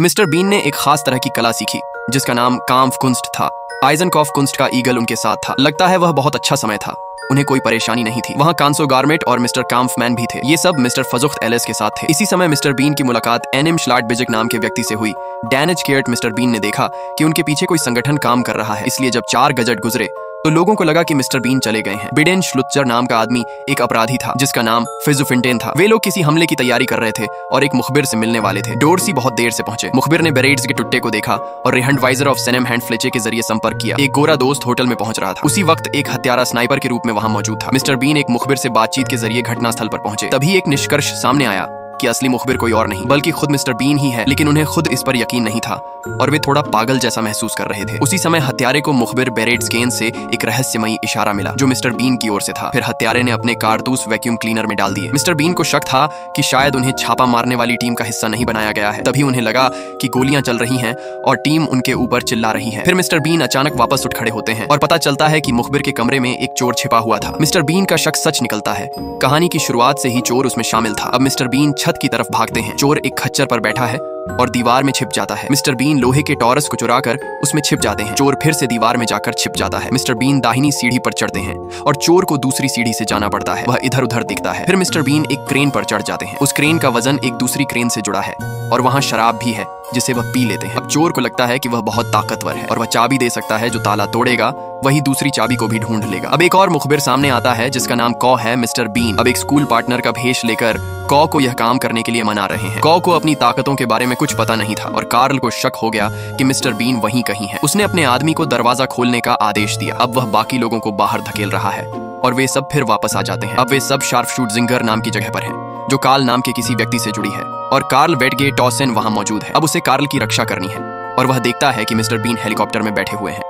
Mister been ने एक खास तरह की कला सीखी जिसका नाम काम्फ कुंस्ट था। आइजनकॉफ कुंस्ट का ईगल उनके साथ था। लगता है वह बहुत अच्छा समय था, उन्हें कोई परेशानी नहीं थी। वहाँ कांसो गार्मेट और मिस्टर काम्फमैन भी थे। ये सब मिस्टर फजुख्त एलिस के साथ थे। इसी समय मिस्टर बीन की मुलाकात एनिम श्लाटबिजिक नाम के व्यक्ति से हुई। डैनिज केयर्ट मिस्टर बीन ने देखा कि उनके पीछे कोई संगठन काम कर रहा है, इसलिए जब 4 गजट गुजरे तो लोगों को लगा कि मिस्टर बीन चले गए हैं। बिडेन श्लुत्जर नाम का आदमी एक अपराधी था जिसका नाम फिजुफिंटेन था। वे लोग किसी हमले की तैयारी कर रहे थे और एक मुखबिर से मिलने वाले थे। डोरसी बहुत देर से पहुंचे। मुखबिर ने बेरेट्स के टुट्टे को देखा और रिहंडवाइजर ऑफ सेनेम हैंड फ्लेचे के जरिए संपर्क किया। एक गोरा दोस्त होटल में पहुंच रहा था। उसी वक्त एक हत्यारा स्नाइपर के रूप में वहां मौजूद था। मिस्टर बीन एक मुखबिर से बातचीत के जरिए घटनास्थल पर पहुंचे। तभी एक निष्कर्ष सामने आया कि असली मुखबिर कोई और नहीं बल्कि खुद मिस्टर बीन ही है, लेकिन उन्हें खुद इस पर यकीन नहीं था और वे थोड़ा पागल जैसा महसूस कर रहे थे। उसी समय हत्यारे को मुखबिर बेरेट्स गेंद से एक रहस्यमयी इशारा मिला जो मिस्टर बीन की ओर से था। फिर हत्यारे ने अपने कारतूस वैक्यूम क्लीनर में डाल दिए। मिस्टर बीन को शक था कि शायद उन्हें छापा मारने वाली टीम का हिस्सा नहीं बनाया गया है। तभी उन्हें लगा कि गोलियां चल रही हैं और टीम उनके ऊपर चिल्ला रही है। फिर मिस्टर बीन अचानक वापस उठ खड़े होते हैं और पता चलता है कि मुखबिर के कमरे में एक चोर छिपा हुआ था। मिस्टर बीन का शक सच निकलता है। कहानी की शुरुआत से ही चोर उसमें शामिल था। अब मिस्टर बीन छत की तरफ भागते हैं। चोर एक खच्चर पर बैठा है और दीवार में छिप जाता है। मिस्टर बीन लोहे के टॉरस को चुराकर उसमें छिप जाते हैं। चोर फिर से दीवार में जाकर छिप जाता है। मिस्टर बीन दाहिनी सीढ़ी पर चढ़ते हैं और चोर को दूसरी सीढ़ी से जाना पड़ता है। वह इधर उधर दिखता है। फिर मिस्टर बीन एक क्रेन पर चढ़ जाते हैं। उस क्रेन का वजन एक दूसरी क्रेन से जुड़ा है और वहाँ शराब भी है जिसे वह पी लेते हैं। अब चोर को लगता है कि वह बहुत ताकतवर है और वह चाबी दे सकता है। जो ताला तोड़ेगा वही दूसरी चाबी को भी ढूंढ लेगा। अब एक और मुखबिर सामने आता है जिसका नाम कॉ है। मिस्टर बीन अब एक स्कूल पार्टनर का भेष लेकर कॉ को यह काम करने के लिए मना रहे हैं। कॉ को अपनी ताकतों के बारे में कुछ पता नहीं था और कार्ल को शक हो गया कि मिस्टर बीन वहीं कहीं है। उसने अपने आदमी को दरवाजा खोलने का आदेश दिया। अब वह बाकी लोगों को बाहर धकेल रहा है और वे सब फिर वापस आ जाते हैं। अब वे सब शार्पशूटजिंगर नाम की जगह पर हैं जो कार्ल नाम के किसी व्यक्ति से जुड़ी है और कार्ल वेटगे टॉसन वहां मौजूद है। अब उसे कार्ल की रक्षा करनी है और वह देखता है कि मिस्टर बीन हेलीकॉप्टर में बैठे हुए हैं।